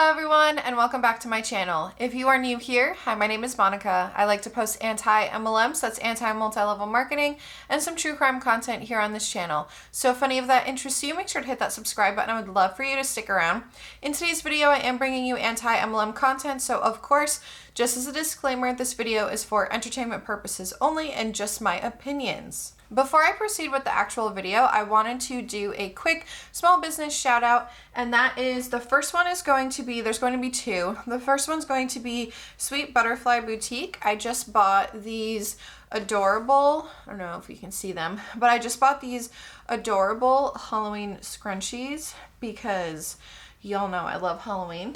Hello everyone and welcome back to my channel. If you are new here, hi, my name is Monica. I like to post anti-MLM, so that's anti-multi-level marketing, and some true crime content here on this channel. So if any of that interests you, make sure to hit that subscribe button. I would love for you to stick around. In today's video, I am bringing you anti-MLM content, so of course, just as a disclaimer, this video is for entertainment purposes only and just my opinions. Before I proceed with the actual video, I wanted to do a quick small business shout out, and that is the first one is going to be, there's going to be two. The first one's going to be Sweet Butterfly Boutique. I just bought these adorable, I don't know if you can see them, but I just bought these adorable Halloween scrunchies because y'all know I love Halloween.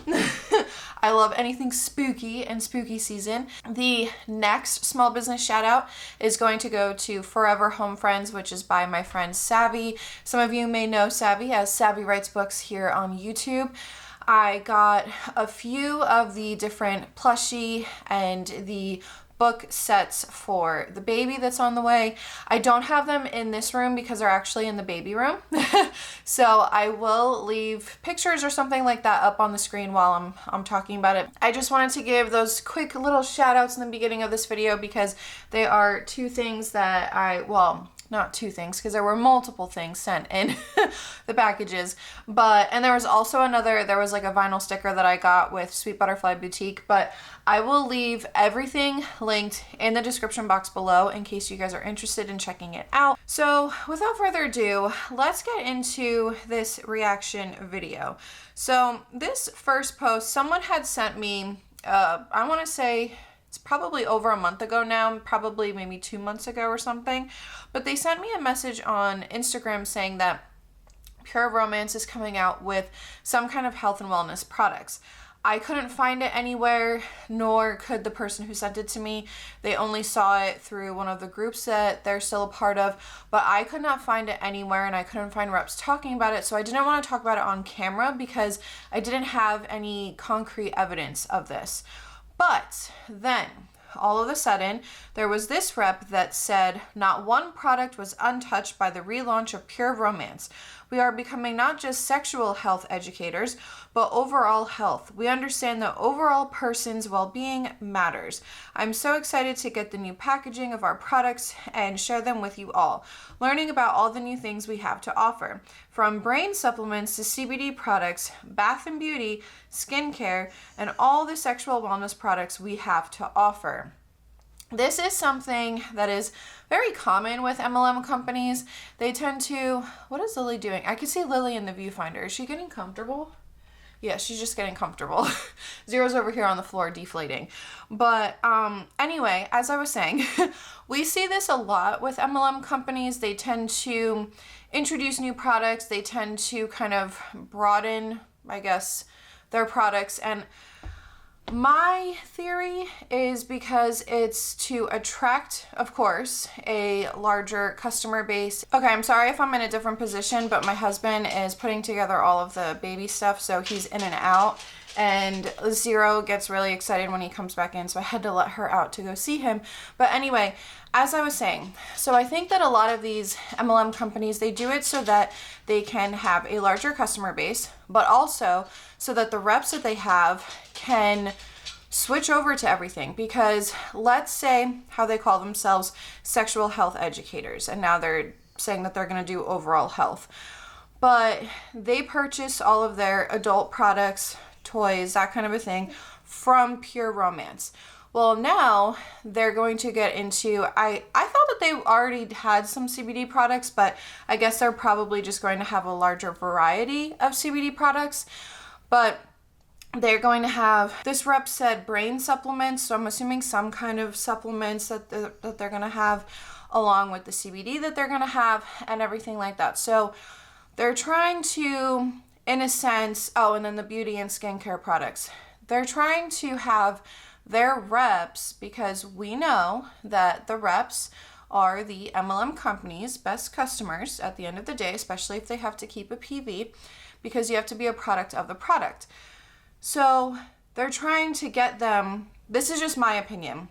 I love anything spooky and spooky season. The next small business shout out is going to go to Forever Home Friends, which is by my friend Savvy. Some of you may know Savvy as Savvy Writes Books here on YouTube. I got a few of the different plushie and the book sets for the baby that's on the way. I don't have them in this room because they're actually in the baby room. So I will leave pictures or something like that up on the screen while I'm talking about it. I just wanted to give those quick little shout outs in the beginning of this video because they are two things that not two things, because there were multiple things sent in the packages, and there was also there was like a vinyl sticker that I got with Sweet Butterfly Boutique, but I will leave everything linked in the description box below in case you guys are interested in checking it out. So without further ado, let's get into this reaction video. So this first post, someone had sent me, I want to say, it's probably over a month ago now, probably maybe 2 months ago or something. But they sent me a message on Instagram saying that Pure Romance is coming out with some kind of health and wellness products. I couldn't find it anywhere, nor could the person who sent it to me. They only saw it through one of the groups that they're still a part of, but I could not find it anywhere and I couldn't find reps talking about it. So I didn't want to talk about it on camera because I didn't have any concrete evidence of this. But then, all of a sudden, there was this rep that said, not one product was untouched by the relaunch of Pure Romance. We are becoming not just sexual health educators, but overall health. We understand that overall person's well-being matters. I'm so excited to get the new packaging of our products and share them with you all, learning about all the new things we have to offer, from brain supplements to CBD products, bath and beauty, skincare, and all the sexual wellness products we have to offer. This is something that is very common with MLM companies. They tend to, what is Lily doing? I can see Lily in the viewfinder. Is she getting comfortable? Yeah, she's just getting comfortable. Zero's over here on the floor deflating. But anyway, as I was saying, we see this a lot with MLM companies. They tend to introduce new products. They tend to kind of broaden, I guess, their products. And my theory is because it's to attract, of course, a larger customer base. Okay, I'm sorry if I'm in a different position, but my husband is putting together all of the baby stuff, so he's in and out. And Zero gets really excited when he comes back in, so I had to let her out to go see him. But anyway, as I was saying, so I think that a lot of these MLM companies, they do it so that they can have a larger customer base, but also so that the reps that they have can switch over to everything. Because let's say how they call themselves sexual health educators, and now they're saying that they're going to do overall health. But they purchase all of their adult products, toys, that kind of a thing, from Pure Romance. Well, now they're going to get into, I thought that they already had some CBD products, but I guess they're probably just going to have a larger variety of CBD products. But they're going to have, this rep said brain supplements, so I'm assuming some kind of supplements that they're going to have along with the CBD that they're going to have and everything like that. So they're trying to, in a sense, and then the beauty and skincare products. They're trying to have their reps, because we know that the reps are the MLM company's best customers at the end of the day, especially if they have to keep a PV, because you have to be a product of the product. So they're trying to get them, this is just my opinion,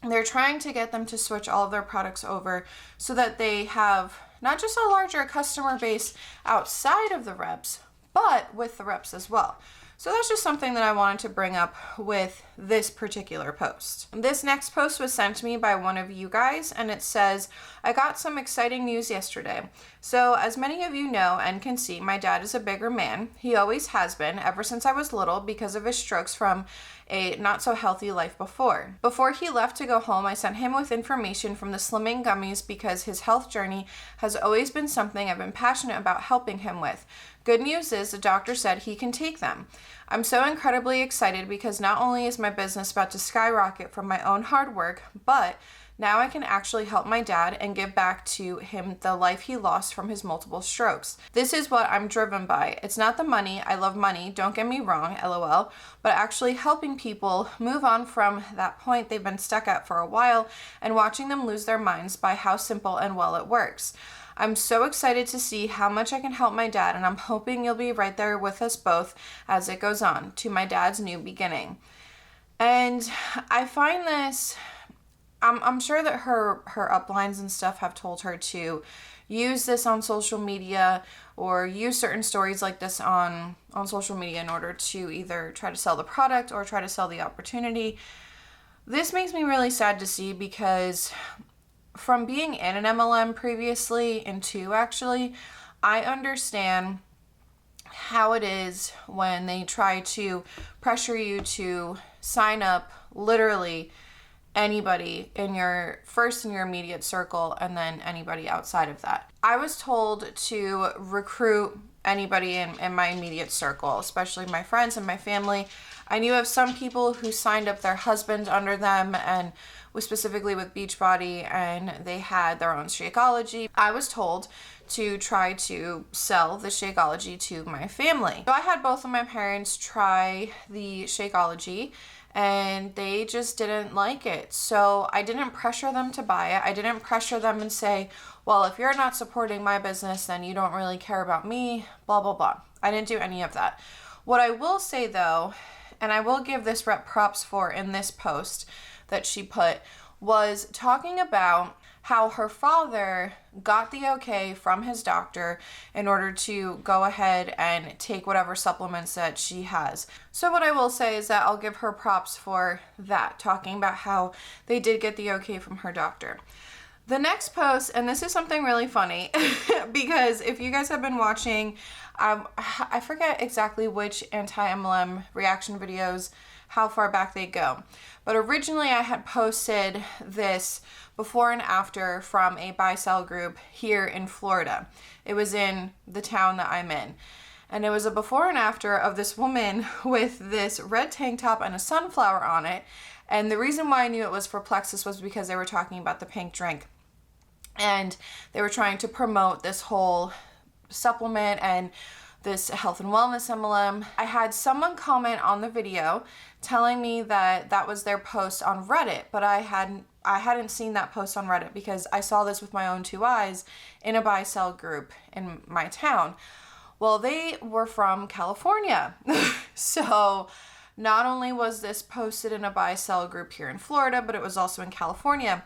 they're trying to get them to switch all of their products over so that they have not just a larger customer base outside of the reps, but with the reps as well. So that's just something that I wanted to bring up with this particular post. This next post was sent to me by one of you guys, and it says, I got some exciting news yesterday. So as many of you know and can see, my dad is a bigger man. He always has been ever since I was little because of his strokes from a not so healthy life before. Before he left to go home, I sent him with information from the Slimming Gummies because his health journey has always been something I've been passionate about helping him with. Good news is the doctor said he can take them. I'm so incredibly excited because not only is my business about to skyrocket from my own hard work, but now I can actually help my dad and give back to him the life he lost from his multiple strokes. This is what I'm driven by. It's not the money. I love money. Don't get me wrong, LOL, but actually helping people move on from that point they've been stuck at for a while and watching them lose their minds by how simple and well it works. I'm so excited to see how much I can help my dad, and I'm hoping you'll be right there with us both as it goes on to my dad's new beginning. And I find this, I'm sure that her uplines and stuff have told her to use this on social media or use certain stories like this on social media in order to either try to sell the product or try to sell the opportunity. This makes me really sad to see because from being in an MLM previously, and two actually, I understand how it is when they try to pressure you to sign up literally anybody in your immediate circle and then anybody outside of that. I was told to recruit anybody in my immediate circle, especially my friends and my family. I knew of some people who signed up their husbands under them and was specifically with Beachbody, and they had their own Shakeology. I was told to try to sell the Shakeology to my family. So I had both of my parents try the Shakeology and they just didn't like it. So I didn't pressure them to buy it. I didn't pressure them and say, well, if you're not supporting my business, then you don't really care about me, blah, blah, blah. I didn't do any of that. What I will say though, and I will give this rep props for in this post that she put, was talking about how her father got the okay from his doctor in order to go ahead and take whatever supplements that she has. So what I will say is that I'll give her props for that, talking about how they did get the okay from her doctor. The next post, and this is something really funny, because if you guys have been watching, I forget exactly which anti-MLM reaction videos, how far back they go. But originally I had posted this before and after from a buy-sell group here in Florida. It was in the town that I'm in. And it was a before and after of this woman with this red tank top and a sunflower on it. And the reason why I knew it was for Plexus was because they were talking about the pink drink. And they were trying to promote this whole supplement and this health and wellness MLM. I had someone comment on the video telling me that that was their post on Reddit, but I hadn't seen that post on Reddit because I saw this with my own two eyes in a buy-sell group in my town. Well, they were from California. So not only was this posted in a buy-sell group here in Florida, but it was also in California.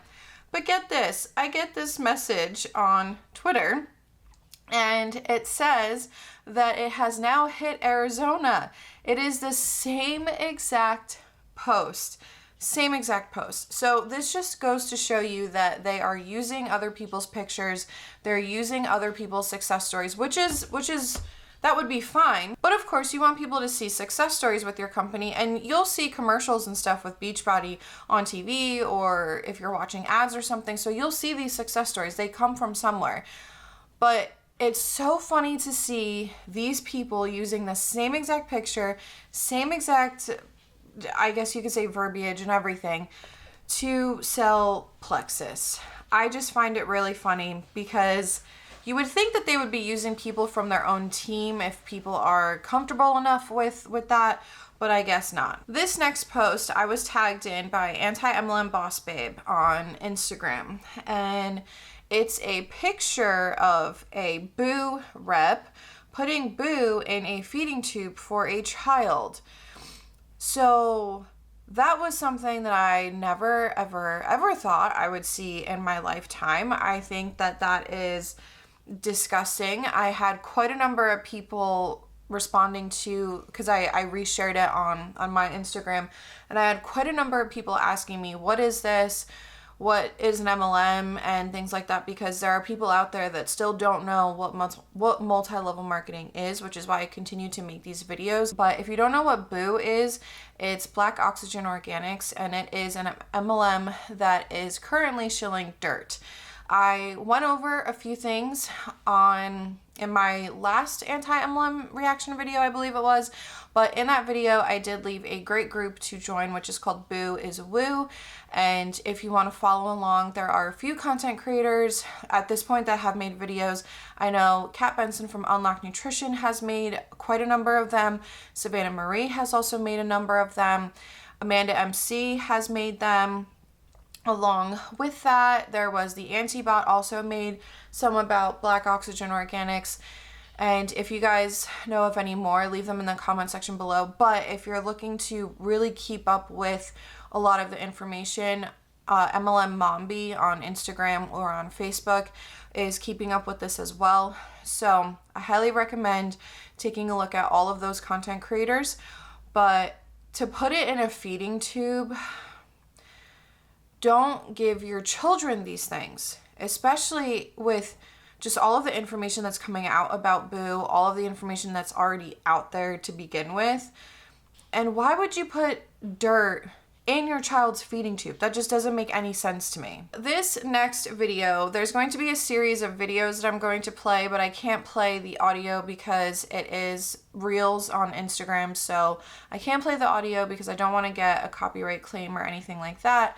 But get this, I get this message on Twitter, and it says that it has now hit Arizona. It is the same exact post. Same exact post. So this just goes to show you that they are using other people's pictures. They're using other people's success stories, which is that would be fine. But of course you want people to see success stories with your company, and you'll see commercials and stuff with Beachbody on TV, or if you're watching ads or something. So you'll see these success stories. They come from somewhere. But it's so funny to see these people using the same exact picture, same exact, I guess you could say, verbiage and everything to sell Plexus. I just find it really funny because you would think that they would be using people from their own team if people are comfortable enough with that, but I guess not. This next post I was tagged in by Anti-MLM Boss Babe on Instagram, and it's a picture of a Boo rep putting Boo in a feeding tube for a child. So that was something that I never, ever thought I would see in my lifetime. I think that is disgusting. I had quite a number of people responding to, because I reshared it on my Instagram, and I had quite a number of people asking me, what is this? What is an MLM and things like that, because there are people out there that still don't know what multi-level marketing is, which is why I continue to make these videos. But if you don't know what BOO is, it's Black Oxygen Organics, and it is an MLM that is currently shilling dirt. I went over a few things in my last anti-MLM reaction video, I believe it was, but in that video I did leave a great group to join, which is called Boo is Woo, and if you want to follow along, there are a few content creators at this point that have made videos. I know Kat Benson from Unlock Nutrition has made quite a number of them. Savannah Marie has also made a number of them. Amanda MC has made them. Along with that, there was the Antibot also made some about Black Oxygen Organics. And if you guys know of any more, leave them in the comment section below. But if you're looking to really keep up with a lot of the information, MLM Mombi on Instagram or on Facebook is keeping up with this as well. So I highly recommend taking a look at all of those content creators. But to put it in a feeding tube, don't give your children these things, especially with just all of the information that's coming out about Boo, all of the information that's already out there to begin with. And why would you put dirt in your child's feeding tube? That just doesn't make any sense to me. This next video, there's going to be a series of videos that I'm going to play, but I can't play the audio because it is Reels on Instagram. So I can't play the audio because I don't want to get a copyright claim or anything like that.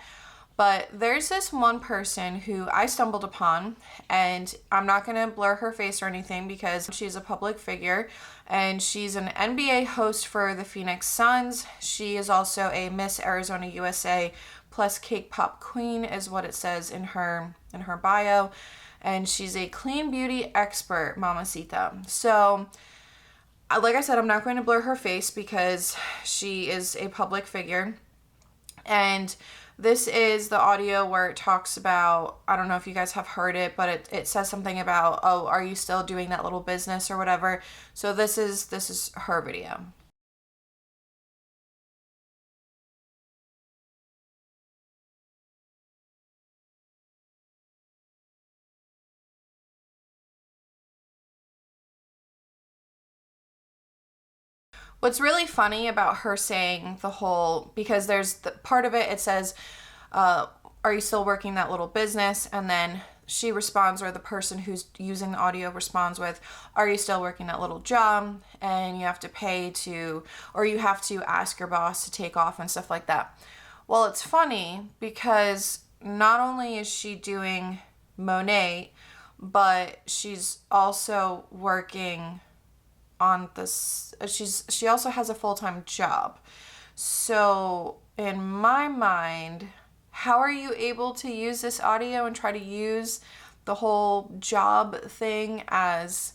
But there's this one person who I stumbled upon, and I'm not going to blur her face or anything because she's a public figure, and she's an NBA host for the Phoenix Suns. She is also a Miss Arizona USA plus Cake Pop Queen is what it says in her bio, and she's a clean beauty expert, Mamacita. So like I said, I'm not going to blur her face because she is a public figure, and this is the audio where it talks about, I don't know if you guys have heard it, but it says something about, oh, are you still doing that little business or whatever? So this is her video. What's really funny about her saying the whole, because there's the part of it, it says, are you still working that little business? And then she responds, or the person who's using the audio responds with, are you still working that little job? And you have to pay to, or you have to ask your boss to take off and stuff like that. Well, it's funny because not only is she doing Monet, but she's also working on this, she also has a full-time job. So in my mind, how are you able to use this audio and try to use the whole job thing as,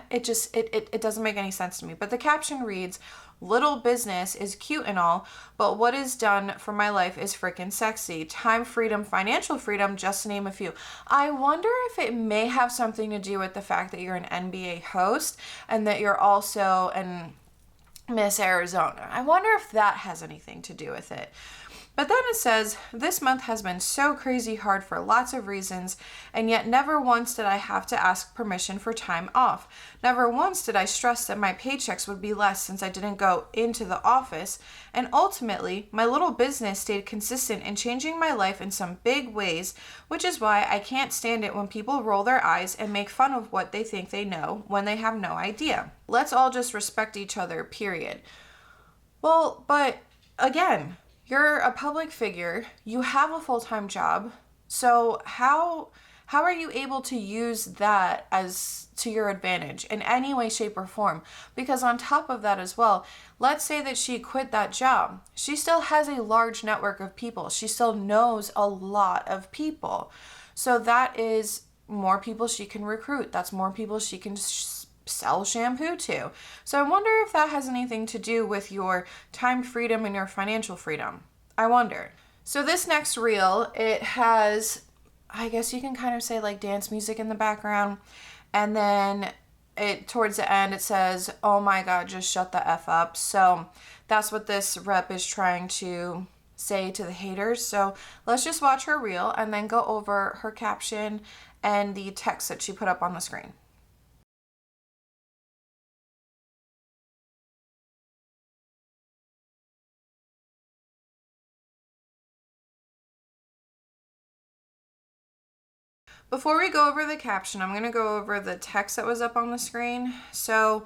it doesn't make any sense to me. But the caption reads, little business is cute and all, but what is done for my life is freaking sexy. Time freedom, financial freedom, just to name a few. I wonder if it may have something to do with the fact that you're an NBA host and that you're also an Miss Arizona. I wonder if that has anything to do with it. But then it says, this month has been so crazy hard for lots of reasons, and yet never once did I have to ask permission for time off. Never once did I stress that my paychecks would be less since I didn't go into the office, and ultimately, my little business stayed consistent in changing my life in some big ways, which is why I can't stand it when people roll their eyes and make fun of what they think they know when they have no idea. Let's all just respect each other, period. Well, but again, you're a public figure, you have a full-time job, so how are you able to use that as to your advantage in any way, shape, or form? Because on top of that as well, let's say that she quit that job. She still has a large network of people. She still knows a lot of people. So that is more people she can recruit. That's more people she can sell shampoo to. So I wonder if that has anything to do with your time freedom and your financial freedom. I wonder. So this next reel, it has, I guess you can kind of say like dance music in the background, and then it towards the end, it says, "Oh my God, just shut the F up." So that's what this rep is trying to say to the haters. So let's just watch her reel and then go over her caption and the text that she put up on the screen. Before we go over the caption, I'm going to go over the text that was up on the screen. So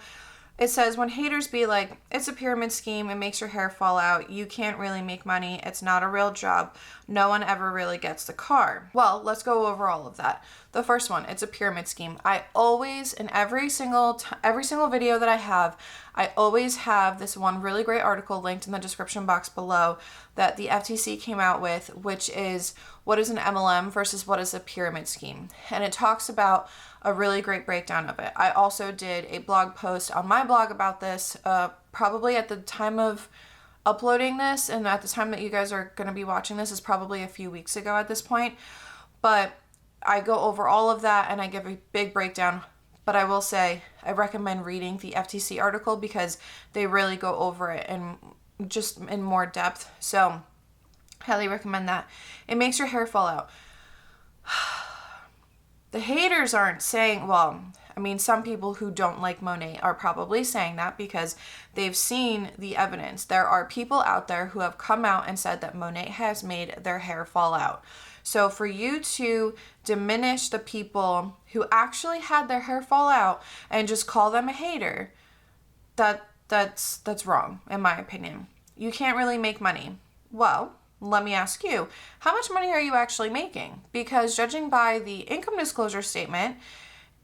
it says, when haters be like, "It's a pyramid scheme, it makes your hair fall out, you can't really make money, it's not a real job, no one ever really gets the car." Well, let's go over all of that. The first one, it's a pyramid scheme. I always, in every single video that I always have this one really great article linked in the description box below that the FTC came out with, which is what is an MLM versus what is a pyramid scheme. And it talks about a really great breakdown of it. I also did a blog post on my blog about this, probably at the time of uploading this, and at the time that you guys are going to be watching this is probably a few weeks ago at this point. But I go over all of that and I give a big breakdown. But I will say I recommend reading the FTC article because they really go over it and just in more depth. So highly recommend that. It makes your hair fall out. The haters aren't saying, well, I mean, some people who don't like Monet are probably saying that because they've seen the evidence. There are people out there who have come out and said that Monet has made their hair fall out. So for you to diminish the people who actually had their hair fall out and just call them a hater, that's wrong, in my opinion. You can't really make money. Well, let me ask you, how much money are you actually making? Because judging by the income disclosure statement,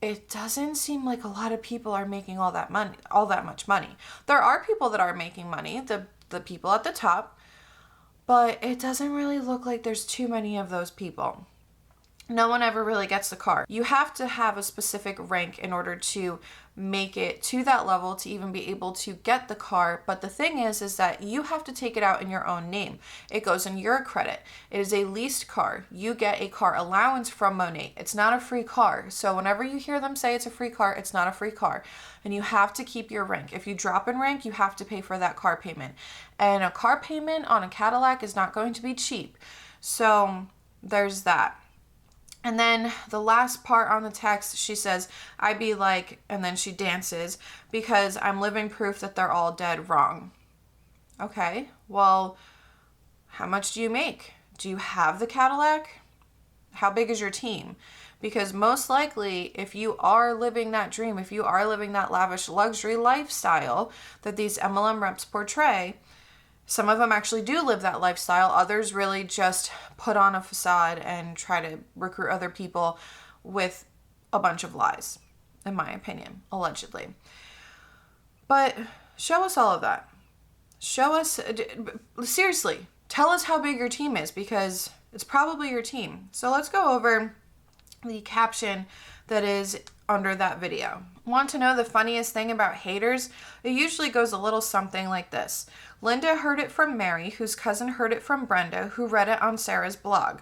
it doesn't seem like a lot of people are making all that much money. There are people that are making money, the people at the top, but it doesn't really look like there's too many of those people. No one ever really gets the car. You have to have a specific rank in order to make it to that level to even be able to get the car. But the thing is that you have to take it out in your own name. It goes in your credit. It is a leased car. You get a car allowance from Monet. It's not a free car. So whenever you hear them say it's a free car, it's not a free car. And you have to keep your rank. If you drop in rank, you have to pay for that car payment. And a car payment on a Cadillac is not going to be cheap. So there's that. And then the last part on the text, she says, "I be like," and then she dances, "because I'm living proof that they're all dead wrong." Okay, well, how much do you make? Do you have the Cadillac? How big is your team? Because most likely, if you are living that dream, if you are living that lavish luxury lifestyle that these MLM reps portray, some of them actually do live that lifestyle. Others really just put on a facade and try to recruit other people with a bunch of lies, in my opinion, allegedly. But show us all of that. Show us, seriously, tell us how big your team is because it's probably your team. So let's go over the caption that is under that video. Want to know the funniest thing about haters? It usually goes a little something like this. Linda heard it from Mary, whose cousin heard it from Brenda, who read it on Sarah's blog.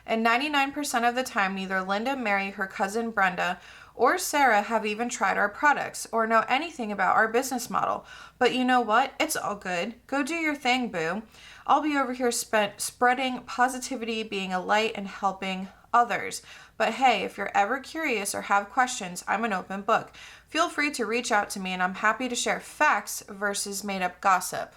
And 99% of the time, neither Linda, Mary, her cousin Brenda, or Sarah have even tried our products or know anything about our business model. But you know what? It's all good. Go do your thing, boo. I'll be over here spreading positivity, being a light, and helping others. But hey, if you're ever curious or have questions, I'm an open book. Feel free to reach out to me and I'm happy to share facts versus made up gossip.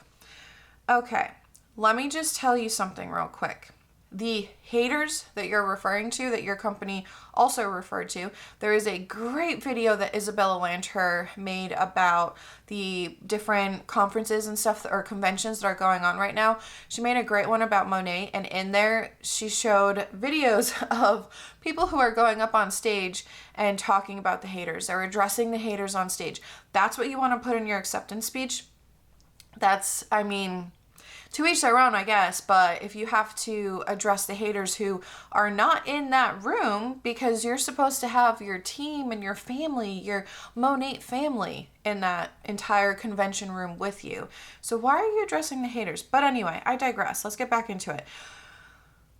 Okay, let me just tell you something real quick. The haters that you're referring to, that your company also referred to, there is a great video that Isabella Lanter made about the different conferences and stuff or conventions that are going on right now. She made a great one about Monet, and in there she showed videos of people who are going up on stage and talking about the haters. They're addressing the haters on stage. That's what you want to put in your acceptance speech. That's, I mean, to each their own, I guess, but if you have to address the haters who are not in that room because you're supposed to have your team and your family, your Monet family in that entire convention room with you. So why are you addressing the haters? But anyway, I digress. Let's get back into it.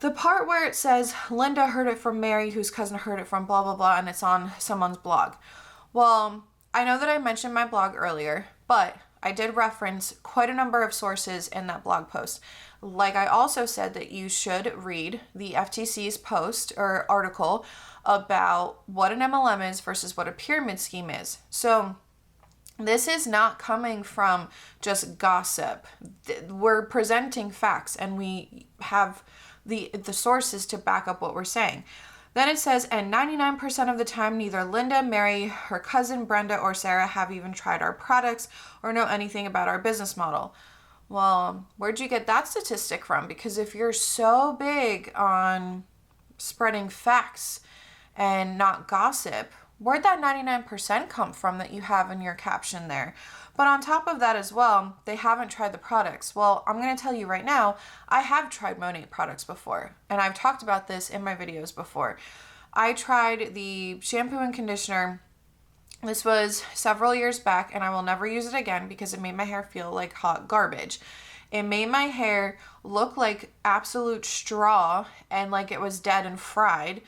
The part where it says Linda heard it from Mary, whose cousin heard it from blah, blah, blah, and it's on someone's blog. Well, I know that I mentioned my blog earlier, but I did reference quite a number of sources in that blog post. Like I also said that you should read the FTC's post or article about what an MLM is versus what a pyramid scheme is. So this is not coming from just gossip. We're presenting facts and we have the sources to back up what we're saying. Then it says, and 99% of the time, neither Linda, Mary, her cousin Brenda, or Sarah have even tried our products or know anything about our business model. Well, where'd you get that statistic from? Because if you're so big on spreading facts and not gossip, where'd that 99% come from that you have in your caption there? But on top of that as well, they haven't tried the products. Well, I'm going to tell you right now, I have tried Monate products before, and I've talked about this in my videos before. I tried the shampoo and conditioner. This was several years back, and I will never use it again because it made my hair feel like hot garbage. It made my hair look like absolute straw and like it was dead and fried,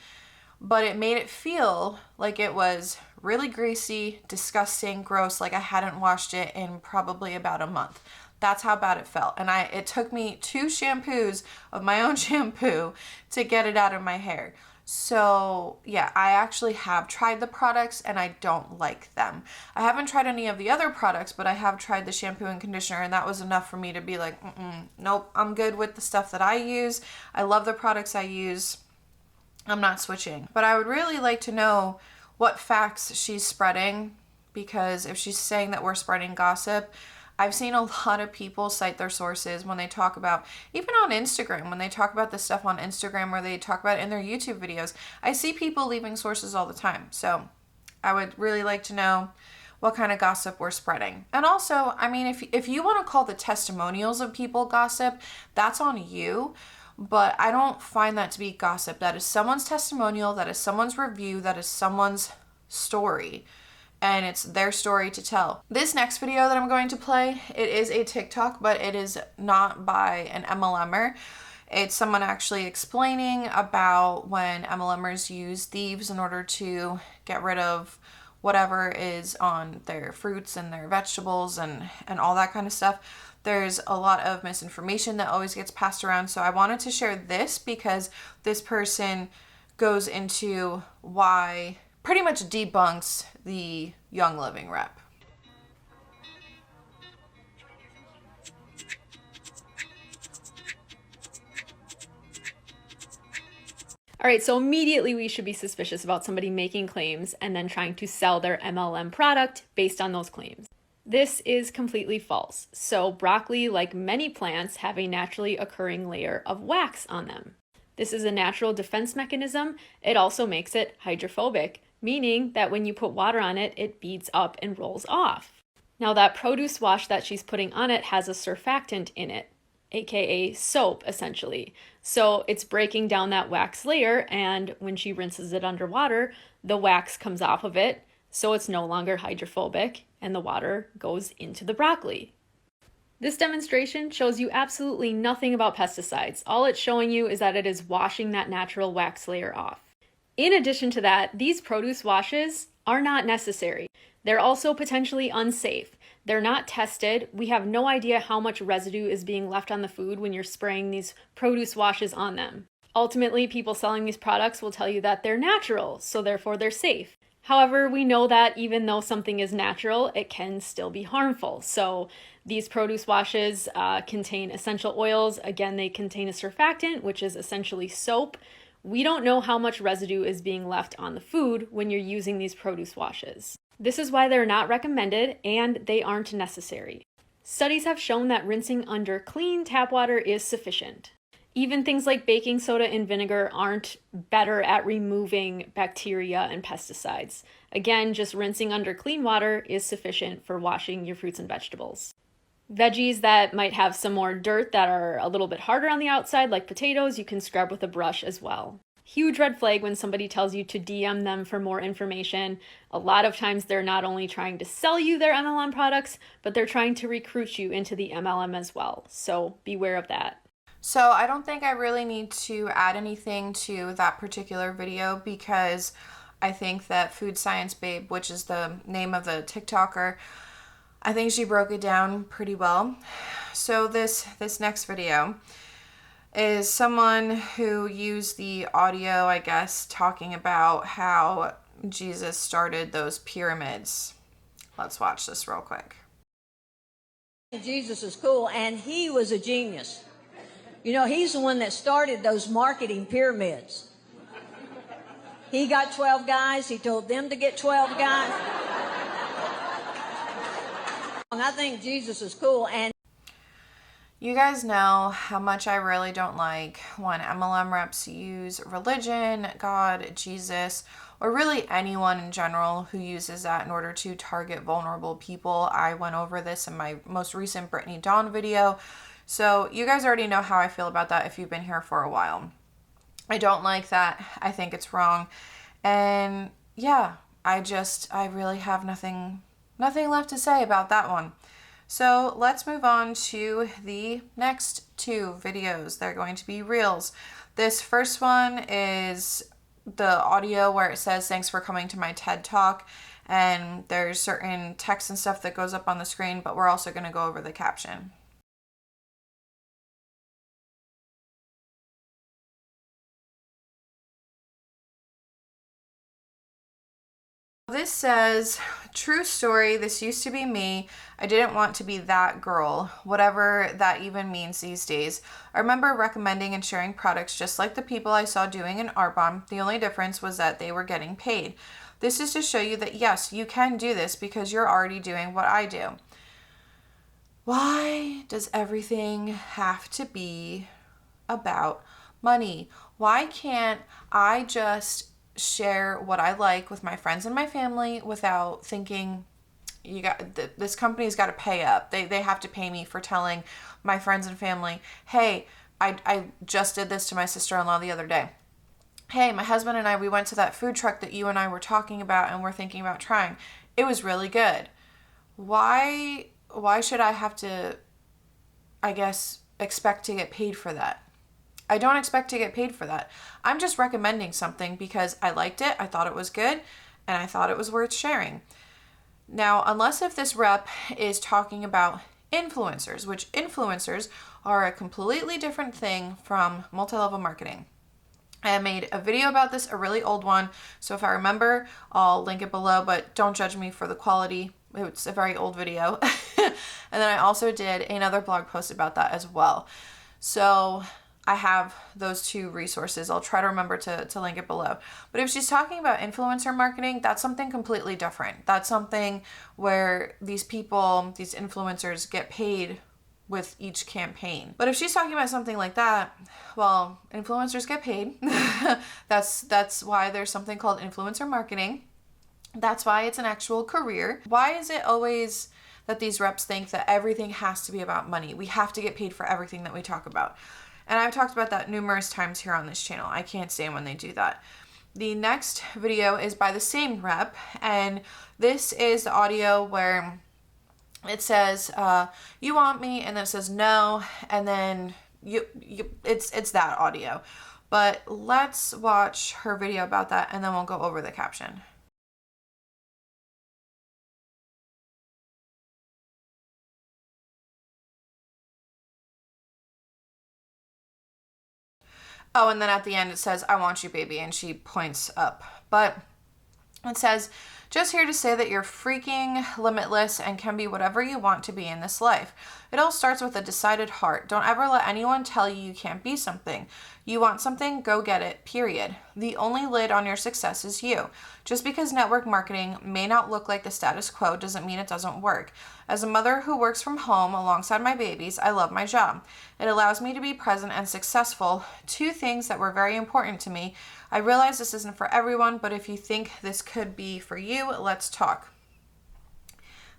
but it made it feel like it was really greasy, disgusting, gross, like I hadn't washed it in probably about a month. That's how bad it felt. And it took me 2 shampoos of my own shampoo to get it out of my hair. So yeah, I actually have tried the products and I don't like them. I haven't tried any of the other products, but I have tried the shampoo and conditioner, and that was enough for me to be like, nope, I'm good with the stuff that I use. I love the products I use. I'm not switching. But I would really like to know what facts she's spreading, because if she's saying that we're spreading gossip, I've seen a lot of people cite their sources when they talk about, even on Instagram, when they talk about this stuff on Instagram or they talk about it in their YouTube videos. I see people leaving sources all the time. So I would really like to know what kind of gossip we're spreading. And also, I mean, if you want to call the testimonials of people gossip, that's on you. But I don't find that to be gossip. That is someone's testimonial, that is someone's review, that is someone's story. And it's their story to tell. This next video that I'm going to play, it is a TikTok, but it is not by an MLMer. It's someone actually explaining about when MLMers use thieves in order to get rid of whatever is on their fruits and their vegetables and all that kind of stuff. There's a lot of misinformation that always gets passed around. So I wanted to share this because this person goes into why, pretty much debunks the Young Living rep. All right, so immediately we should be suspicious about somebody making claims and then trying to sell their MLM product based on those claims. This is completely false. So broccoli, like many plants, have a naturally occurring layer of wax on them. This is a natural defense mechanism. It also makes it hydrophobic, meaning that when you put water on it, it beads up and rolls off. Now that produce wash that she's putting on it has a surfactant in it, aka soap, essentially. So it's breaking down that wax layer, and when she rinses it underwater, the wax comes off of it, so it's no longer hydrophobic, and the water goes into the broccoli. This demonstration shows you absolutely nothing about pesticides. All it's showing you is that it is washing that natural wax layer off. In addition to that, these produce washes are not necessary. They're also potentially unsafe. They're not tested. We have no idea how much residue is being left on the food when you're spraying these produce washes on them. Ultimately, people selling these products will tell you that they're natural, so therefore they're safe. However, we know that even though something is natural, it can still be harmful. So these produce washes contain essential oils. Again, they contain a surfactant, which is essentially soap. We don't know how much residue is being left on the food when you're using these produce washes. This is why they're not recommended and they aren't necessary. Studies have shown that rinsing under clean tap water is sufficient. Even things like baking soda and vinegar aren't better at removing bacteria and pesticides. Again, just rinsing under clean water is sufficient for washing your fruits and vegetables. Veggies that might have some more dirt that are a little bit harder on the outside, like potatoes, you can scrub with a brush as well. Huge red flag when somebody tells you to DM them for more information. A lot of times they're not only trying to sell you their MLM products, but they're trying to recruit you into the MLM as well. So beware of that. So I don't think I really need to add anything to that particular video because I think that Food Science Babe, which is the name of the TikToker, I think she broke it down pretty well. So this next video is someone who used the audio, I guess, talking about how Jesus started those pyramids. Let's watch this real quick. Jesus is cool, and he was a genius. You know, he's the one that started those marketing pyramids. He got 12 guys. He told them to get 12 guys. I think Jesus is cool. And you guys know how much I really don't like when MLM reps use religion, God, Jesus, or really anyone in general who uses that in order to target vulnerable people. I went over this in my most recent Brittany Dawn video. So you guys already know how I feel about that if you've been here for a while. I don't like that. I think it's wrong. And yeah, I really have nothing left to say about that one. So let's move on to the next two videos. They're going to be reels. This first one is the audio where it says, "Thanks for coming to my TED Talk." And there's certain text and stuff that goes up on the screen, but we're also going to go over the caption. This says, "True story, this used to be me. I didn't want to be that girl, whatever that even means these days. I remember recommending and sharing products just like the people I saw doing in Arbonne. The only difference was that they were getting paid. This is to show you that yes, you can do this because you're already doing what I do." Why does everything have to be about money? Why can't I just share what I like with my friends and my family without thinking this company's got to pay up? They have to pay me for telling my friends and family, "Hey, I just did this to my sister-in-law the other day. Hey, my husband and I, we went to that food truck that you and I were talking about and we're thinking about trying. It was really good." Why should I have to, I guess, expect to get paid for that? I don't expect to get paid for that. I'm just recommending something because I liked it, I thought it was good, and I thought it was worth sharing. Now, unless if this rep is talking about influencers, which influencers are a completely different thing from multi-level marketing. I made a video about this, a really old one, so if I remember, I'll link it below, but don't judge me for the quality. It's a very old video. And then I also did another blog post about that as well. So I have those two resources. I'll try to remember to link it below. But if she's talking about influencer marketing, that's something completely different. That's something where these people, these influencers, get paid with each campaign. But if she's talking about something like that, well, influencers get paid. That's why there's something called influencer marketing. That's why it's an actual career. Why is it always that these reps think that everything has to be about money? We have to get paid for everything that we talk about. And I've talked about that numerous times here on this channel. I can't stand when they do that. The next video is by the same rep, and this is the audio where it says, "You want me," and then it says no, and then it's that audio. But let's watch her video about that, and then we'll go over the caption. Oh, and then at the end it says, "I want you, baby," and she points up. But it says, "Just here to say that you're freaking limitless and can be whatever you want to be in this life. It all starts with a decided heart. Don't ever let anyone tell you you can't be something. You want something, go get it, period. The only lid on your success is you. Just because network marketing may not look like the status quo doesn't mean it doesn't work. As a mother who works from home alongside my babies, I love my job. It allows me to be present and successful. Two things that were very important to me. I realize this isn't for everyone, but if you think this could be for you, let's talk."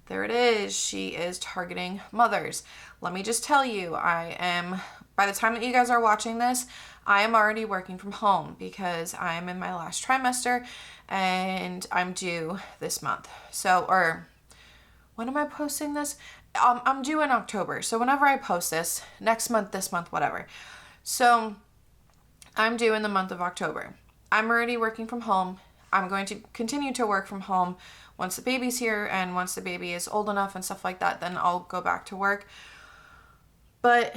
There it is. She is targeting mothers. Let me just tell you, by the time that you guys are watching this, I am already working from home because I am in my last trimester and I'm due this month. So, or when am I posting this? I'm due in October. So whenever I post this, next month, this month, whatever. So I'm due in the month of October. I'm already working from home. I'm going to continue to work from home once the baby's here, and once the baby is old enough and stuff like that, then I'll go back to work. But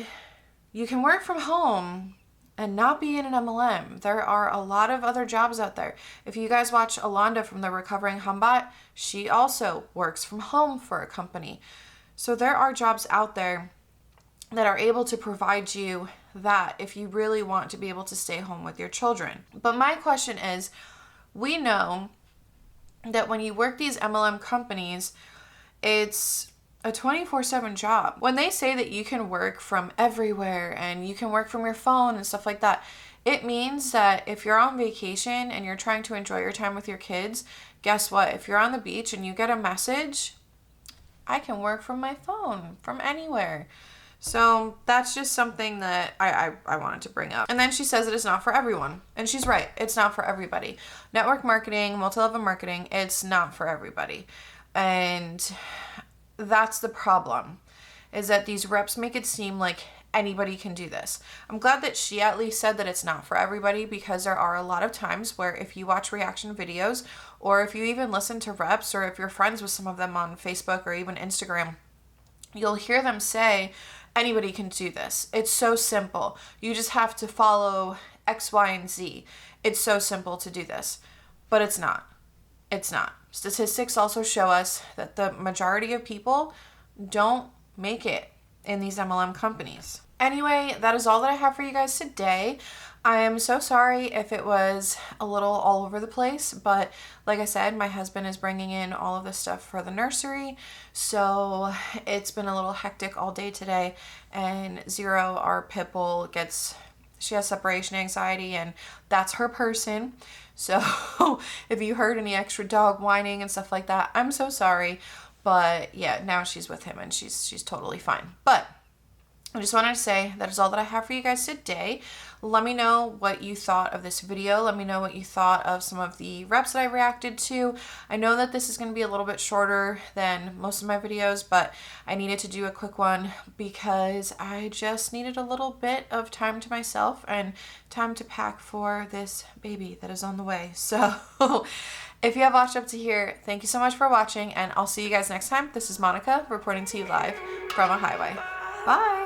you can work from home and not be in an MLM. There are a lot of other jobs out there. If you guys watch Alonda from the Recovering Humbot, she also works from home for a company. So there are jobs out there that are able to provide you that if you really want to be able to stay home with your children. But my question is, we know that when you work these MLM companies, it's a 24/7 job. When they say that you can work from everywhere and you can work from your phone and stuff like that, it means that if you're on vacation and you're trying to enjoy your time with your kids, guess what? If you're on the beach and you get a message, I can work from my phone from anywhere. So that's just something that I wanted to bring up. And then she says it is not for everyone. And she's right. It's not for everybody. Network marketing, multi-level marketing, it's not for everybody. And that's the problem, is that these reps make it seem like anybody can do this. I'm glad that she at least said that it's not for everybody, because there are a lot of times where if you watch reaction videos, or if you even listen to reps, or if you're friends with some of them on Facebook or even Instagram, you'll hear them say, anybody can do this. It's so simple. You just have to follow X, Y, and Z. It's so simple to do this. But it's not. It's not. Statistics also show us that the majority of people don't make it in these MLM companies. Anyway, that is all that I have for you guys today. I am so sorry if it was a little all over the place, but like I said, my husband is bringing in all of this stuff for the nursery, so it's been a little hectic all day today. And Zero, our pit bull, she has separation anxiety, and that's her person. So if you heard any extra dog whining and stuff like that, I'm so sorry. But yeah, now she's with him and she's totally fine. But I just wanted to say that is all that I have for you guys today. Let me know what you thought of this video. Let me know what you thought of some of the reps that I reacted to. I know that this is going to be a little bit shorter than most of my videos, but I needed to do a quick one because I just needed a little bit of time to myself and time to pack for this baby that is on the way. So if you have watched up to here, thank you so much for watching, and I'll see you guys next time. This is Monica reporting to you live from a highway. Bye.